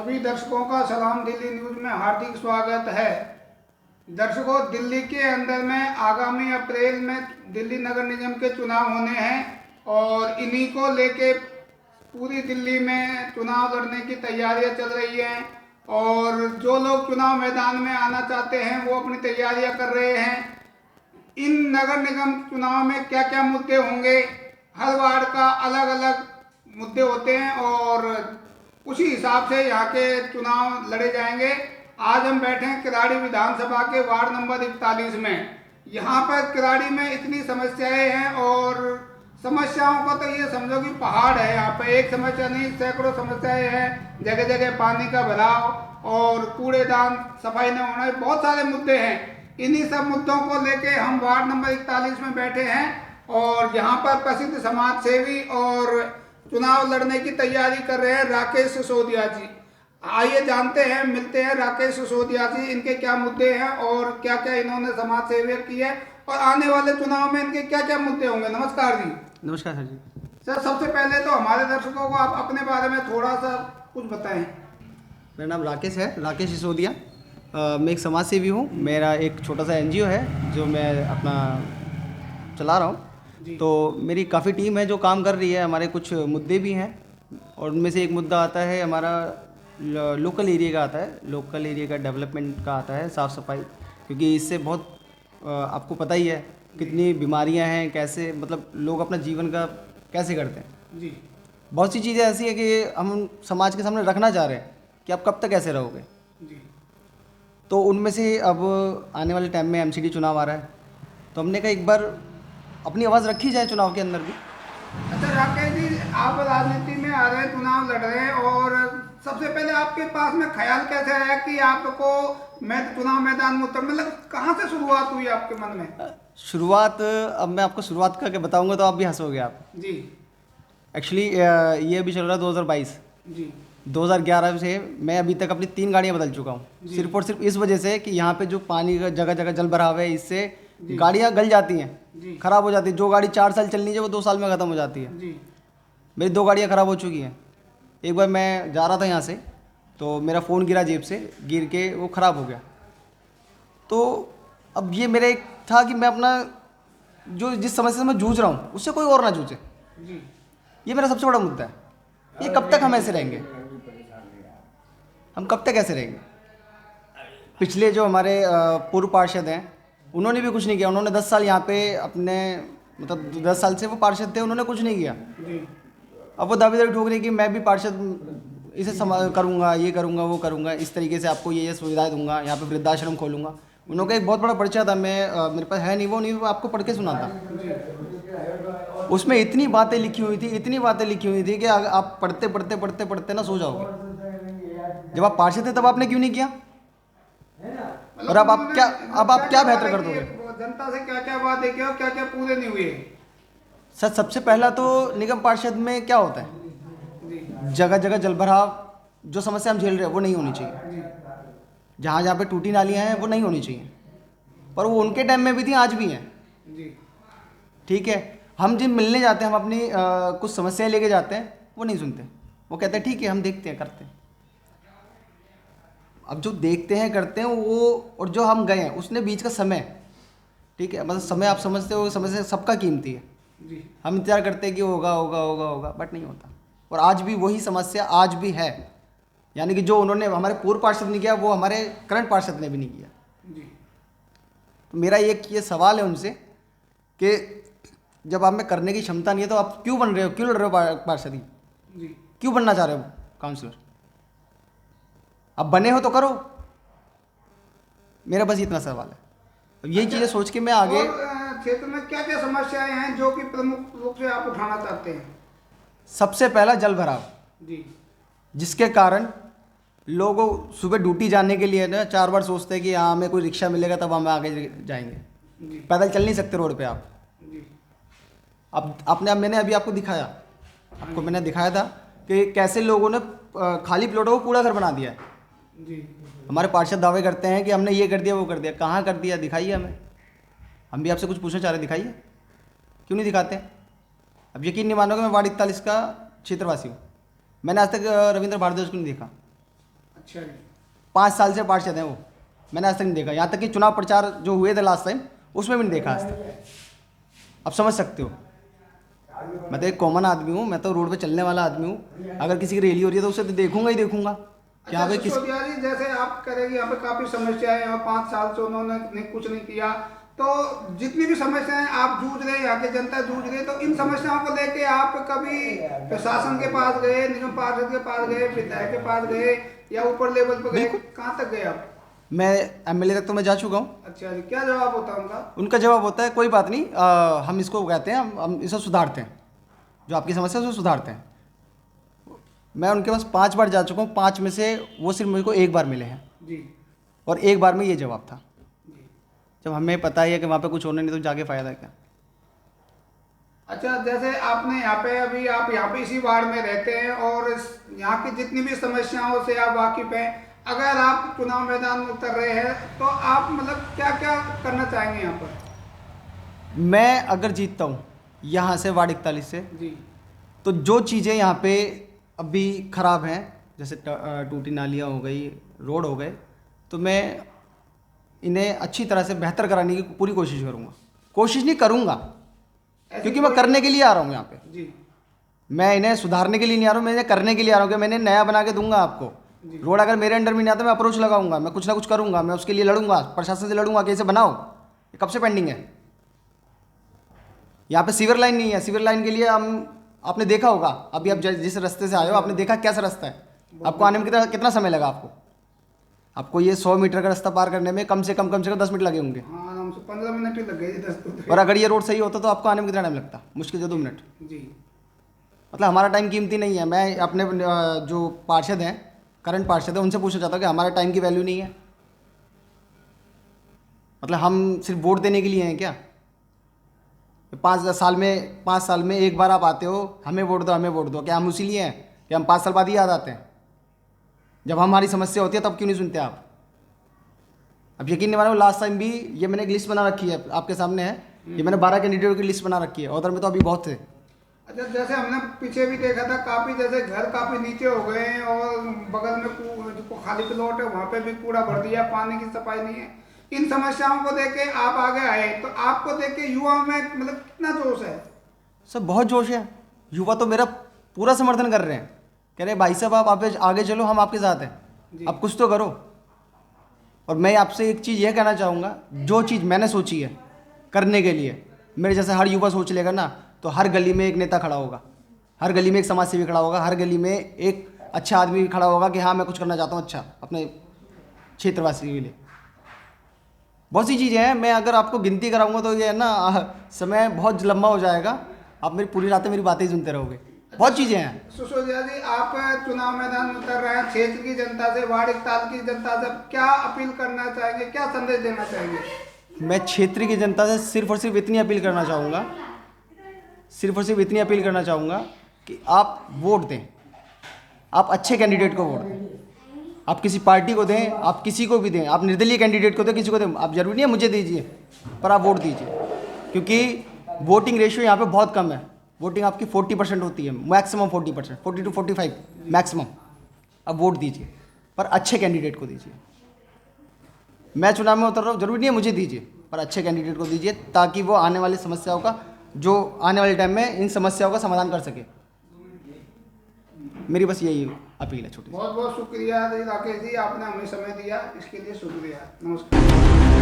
सभी दर्शकों का सलाम दिल्ली न्यूज़ में हार्दिक स्वागत है। दर्शकों, दिल्ली के अंदर में आगामी अप्रैल में दिल्ली नगर निगम के चुनाव होने हैं और इन्हीं को लेके पूरी दिल्ली में चुनाव लड़ने की तैयारियां चल रही हैं और जो लोग चुनाव मैदान में आना चाहते हैं वो अपनी तैयारियां कर रहे हैं। इन नगर निगम चुनाव में क्या क्या मुद्दे होंगे, हर वार्ड का अलग अलग मुद्दे होते हैं और उसी हिसाब से यहाँ के चुनाव लड़े जाएंगे। आज हम बैठे हैं किराड़ी विधानसभा के वार्ड नंबर 41 में। यहाँ पर किराड़ी में इतनी समस्याएं हैं और समस्याओं का तो ये समझो कि पहाड़ है। यहाँ पे एक समस्या नहीं, सैकड़ों समस्याएं हैं। जगह जगह पानी का भराव और कूड़ेदान सफाई न होना, बहुत सारे मुद्दे हैं। इन्हीं सब मुद्दों को लेके हम वार्ड नंबर 41 में बैठे हैं और यहाँ पर प्रसिद्ध समाज सेवी और चुनाव लड़ने की तैयारी कर रहे हैं राकेश सिसोदिया जी। आइए जानते हैं, मिलते हैं राकेश सिसोदिया जी, इनके क्या मुद्दे हैं और क्या क्या इन्होंने समाज सेवा की है और आने वाले चुनाव में इनके क्या क्या मुद्दे होंगे। नमस्कार जी। नमस्कार सर जी। सर, सबसे पहले तो हमारे दर्शकों को आप अपने बारे में थोड़ा सा कुछ बताएं। मेरा नाम राकेश है, राकेश सिसोदिया। मैं एक समाज सेवी हूँ। मेरा एक छोटा सा एनजीओ है जो मैं अपना चला रहा हूँ। तो मेरी काफ़ी टीम है जो काम कर रही है। हमारे कुछ मुद्दे भी हैं और उनमें से एक मुद्दा आता है हमारा लोकल एरिया का आता है, लोकल एरिया का डेवलपमेंट का आता है, साफ़ सफाई। क्योंकि इससे बहुत आपको पता ही है कितनी बीमारियां हैं, कैसे मतलब लोग अपना जीवन का कैसे करते हैं जी। बहुत सी चीज़ें ऐसी हैं कि हम समाज के सामने रखना चाह रहे हैं कि आप कब तक ऐसे रहोगे जी। तो उनमें से अब आने वाले टाइम में एमसीडी चुनाव आ रहा है तो हमने कहा एक बार अपनी आवाज़ रखी जाए चुनाव के अंदर भी। अच्छा राकेश जी, आप राजनीति में आ रहे हैं, चुनाव लड़ रहे हैं और सबसे पहले आपके पास में ख्याल कैसे आया कि आपको मैं चुनाव मैदान में उतर, मतलब कहाँ से शुरुआत हुई आपके मन में? शुरुआत अब मैं आपको शुरुआत करके बताऊंगा तो आप भी हंसोगे आप जी। एक्चुअली ये अभी चल रहा है 2022। जी। 2011 से मैं अभी तक अपनी 3 गाड़ियाँ बदल चुका हूँ, सिर्फ और सिर्फ इस वजह से कि यहाँ पे जो पानी का जगह जगह जल भराव है, इससे गाड़ियाँ गल जाती हैं, ख़राब हो जाती है। जो गाड़ी 4 साल चलनी चाहिए वो 2 साल में ख़त्म हो जाती है। जी। मेरी 2 गाड़ियाँ ख़राब हो चुकी हैं। एक बार मैं जा रहा था यहाँ से तो मेरा फ़ोन गिरा जेब से, गिर के वो ख़राब हो गया। तो अब ये मेरा एक था कि मैं अपना जो जिस समस्या से मैं जूझ रहा हूँ उससे कोई और ना जूझे। जी। ये मेरा सबसे बड़ा मुद्दा है। ये कब तक हम ऐसे रहेंगे, हम कब तक ऐसे रहेंगे। पिछले जो हमारे पूर्व पार्षद हैं उन्होंने भी कुछ नहीं किया। उन्होंने 10 साल यहाँ पे अपने मतलब 10 साल से वो पार्षद थे, उन्होंने कुछ नहीं किया। अब वो दावेदारी ठोक रही कि मैं भी पार्षद इसे करूँगा, ये करूँगा, वो करूँगा, इस तरीके से आपको ये सुविधाएं दूंगा, यहाँ पे वृद्धाश्रम खोलूँगा। उन्होंने एक बहुत बड़ा पर्चा था, मैं मेरे पास है नहीं, वो आपको पढ़ के सुनाता। उसमें इतनी बातें लिखी हुई थी, इतनी बातें लिखी हुई थी कि आप पढ़ते पढ़ते पढ़ते पढ़ते ना सो जाओगे। जब आप पार्षद थे तब आपने क्यों नहीं किया और अब आप क्या बेहतर कर दोगे। जनता से क्या क्या वादे किए और क्या क्या पूरे नहीं हुए। सर, सबसे पहला तो निगम पार्षद में क्या होता है, जगह जगह जलभराव, जो समस्या हम झेल रहे हैं वो नहीं होनी चाहिए। जहाँ जहाँ पे टूटी नालियाँ हैं वो नहीं होनी चाहिए, पर वो उनके टाइम में भी थी, आज भी हैं। ठीक है, हम जिन मिलने जाते हैं, हम अपनी कुछ समस्याएं लेके जाते हैं, वो नहीं सुनते। वो कहते हैं ठीक है हम देखते हैं, करते हैं। अब जो देखते हैं करते हैं वो, और जो हम गए हैं उसने बीच का समय, ठीक है, मतलब समय आप समझते हो, समय से सबका कीमती है। हम इंतजार करते हैं कि होगा होगा होगा होगा, बट नहीं होता। और आज भी वही समस्या आज भी है, यानी कि जो उन्होंने हमारे पूर्व पार्षद ने किया वो हमारे करंट पार्षद ने भी नहीं किया। तो मेरा ये सवाल है उनसे कि जब आप में करने की क्षमता नहीं है तो आप क्यों बन रहे हो, क्यों लड़ रहे हो पार्षद, क्यों बनना चाह रहे हो काउंसलर। अब बने हो तो करो। मेरा बस इतना सवाल है। अब यही चीज़ें सोच के मैं आगे। क्षेत्र में क्या क्या समस्याएं हैं जो कि प्रमुख रूप से आप उठाना चाहते हैं? सबसे पहला जल भराव, जिसके कारण लोगों सुबह ड्यूटी जाने के लिए ना 4 बार सोचते हैं कि हाँ हमें कोई रिक्शा मिलेगा तब हम आगे जाएंगे। पैदल चल नहीं सकते रोड पे आप। अब मैंने अभी आपको दिखाया, मैंने दिखाया था कि कैसे लोगों ने खाली प्लॉटों को कूड़ा घर बना दिया है। हमारे पार्षद दावे करते हैं कि हमने ये कर दिया, वो कर दिया। कहाँ कर दिया, दिखाइए हमें। हम भी आपसे कुछ पूछना चाह रहे, दिखाइए, क्यों नहीं दिखाते। अब यकीन नहीं मानोगे, मैं वार्ड 41 का क्षेत्रवासी हूँ। मैंने आज तक रविंद्र भारद्वाज को नहीं देखा। अच्छा जी। 5 साल से पार्षद हैं वो, मैंने आज तक नहीं देखा। यहाँ तक कि चुनाव प्रचार जो हुए थे लास्ट टाइम, उसमें भी नहीं देखा आज तक। आप समझ सकते हो, मैं तो एक कॉमन आदमी हूँ, मैं तो रोड पे चलने वाला आदमी हूँ। अगर किसी की रैली हो रही है तो उसे तो देखूंगा ही देखूंगा कि यहाँ अच्छा पे किस। सिसोदिया जी, जैसे आप करेंगे यहाँ पे काफी समस्याएं हैं और 5 साल से उन्होंने कुछ नहीं किया, तो जितनी भी समस्याएं आप जूझ रहे हैं, यहाँ की जनता जूझ रही है, तो इन समस्याओं को लेके आप कभी प्रशासन के पास गए, निगम पार्षद के पास गए, विधायक के पास गए या ऊपर लेवल पर गए, कहाँ तक गए आप? मैं एमएलए तक तो मैं जा चुका हूँ। अच्छा जी, क्या जवाब होता है उनका? उनका जवाब होता है कोई बात नहीं, हम इसको कहते हैं, हम इसे सुधारते हैं, जो आपकी समस्या है उसको सुधारते हैं। मैं उनके पास 5 बार जा चुका हूँ, 5 में से वो सिर्फ मुझे को 1 बार मिले हैं जी। और 1 बार में ये जवाब था। जी। जब हमें पता ही है कि वहाँ पे कुछ होने नहीं तो जाके फ़ायदा क्या। अच्छा, जैसे आपने यहाँ पे अभी आप यहाँ पे इसी वार्ड में रहते हैं और यहाँ की जितनी भी समस्याओं से आप वाकिफ हैं, अगर आप चुनाव मैदान में उतर रहे हैं तो आप मतलब क्या क्या करना चाहेंगे यहाँ पर? मैं अगर जीतता हूँ यहाँ से वार्ड 41 से, जी। तो जो चीज़ें यहाँ पे अभी ख़राब हैं, जैसे टूटी नालियाँ हो गई, रोड हो गए, तो मैं इन्हें अच्छी तरह से बेहतर कराने की पूरी कोशिश करूँगा। कोशिश नहीं करूँगा, क्योंकि मैं करने के लिए आ रहा हूँ यहाँ पे। जी। मैं इन्हें सुधारने के लिए नहीं आ रहा हूँ, मैं इन्हें करने के लिए आ रहा हूँ कि मैंने नया बना के दूंगा आपको। रोड अगर मेरे अंडर में नहीं आता, मैं अप्रोच लगाऊंगा, मैं कुछ ना कुछ करूंगा, मैं उसके लिए लड़ूंगा, प्रशासन से लड़ूंगा कि इसे बनाओ। ये कब से पेंडिंग है? यहाँ पे सीवर लाइन नहीं है, सीवर लाइन के लिए हम, आपने देखा होगा अभी, आप जिस रास्ते से आए हो आपने देखा कैसा रास्ता है, आपको आने में कितना समय लगा आपको ये 100 मीटर का रास्ता पार करने में कम से कम 10 मिनट लगे होंगे। हाँ, आराम से 15 मिनट ही लग गए, 10 तो। और अगर ये रोड सही होता तो आपको आने में कितना टाइम लगता? मुश्किल से 2 मिनट। जी। मतलब हमारा टाइम कीमती नहीं है। मैं अपने जो पार्षद हैं, करंट पार्षद है, उनसे पूछना चाहता हूँ कि हमारा टाइम की वैल्यू नहीं है? मतलब हम सिर्फ वोट देने के लिए हैं क्या? 5 साल में 1 बार आप आते हो, हमें वोट दो, हमें वोट दो, क्या हम उसी लिए हैं कि हम 5 साल बाद ही याद आते हैं? जब हमारी समस्या होती है तब क्यों नहीं सुनते आप? अब यकीन नहीं मानो, लास्ट टाइम भी ये मैंने एक लिस्ट बना रखी है, आपके सामने है, ये मैंने 12 कैंडिडेटों की लिस्ट बना रखी है, उधर में तो अभी बहुत थे। अच्छा, जैसे हमने पीछे भी देखा था, काफी जैसे घर काफी नीचे हो गए हैं और बगल में जो खाली प्लॉट है वहाँ पे भी कूड़ा भर दिया, पानी की सफाई नहीं है। इन समस्याओं को देख के आप आगे आए, तो आपको देख के युवाओं में मतलब कितना जोश है? सर बहुत जोश है, युवा तो मेरा पूरा समर्थन कर रहे हैं, कह रहे भाई साहब आप आगे चलो, हम आपके साथ हैं, आप कुछ तो करो। और मैं आपसे एक चीज़ यह कहना चाहूँगा, जो चीज़ मैंने सोची है करने के लिए, मेरे जैसे हर युवा सोच लेगा ना, तो हर गली में एक नेता खड़ा होगा, हर गली में एक समाज सेवी खड़ा होगा, हर गली में एक अच्छा आदमी खड़ा होगा कि हाँ मैं कुछ करना चाहता हूँ अच्छा अपने क्षेत्रवासी के लिए। बहुत सी चीज़ें हैं, मैं अगर आपको गिनती कराऊंगा तो ये है ना, समय बहुत लंबा हो जाएगा, आप मेरी पूरी रातें मेरी बातें ही सुनते रहोगे। बहुत चीज़ें हैं। सिसोदिया जी, आप चुनाव मैदान में उतर रहे हैं, क्षेत्र की जनता से, वार्ड 41 की जनता से क्या अपील करना चाहेंगे, क्या संदेश देना चाहेंगे? मैं क्षेत्र की जनता से सिर्फ और सिर्फ इतनी अपील करना चाहूँगा, कि आप वोट दें, आप अच्छे कैंडिडेट को वोट दें। आप किसी पार्टी को दें, आप किसी को भी दें, आप निर्दलीय कैंडिडेट को दें, किसी को दें, आप जरूरी नहीं है मुझे दीजिए, पर आप वोट दीजिए, क्योंकि वोटिंग रेशियो यहाँ पे बहुत कम है। वोटिंग आपकी 40% होती है, मैक्सिमम 40%, 40 to 45 मैक्सिमम। आप वोट दीजिए, पर अच्छे कैंडिडेट को दीजिए। मैं चुनाव में उतर रहा हूँ, जरूरी नहीं है मुझे दीजिए, पर अच्छे कैंडिडेट को दीजिए, ताकि वो आने वाली समस्याओं का, जो आने वाले टाइम में इन समस्याओं का समाधान कर सके। मेरी बस यही अपील है छोटी। बहुत बहुत शुक्रिया राकेश जी, आपने हमें समय दिया, इसके लिए शुक्रिया। नमस्कार।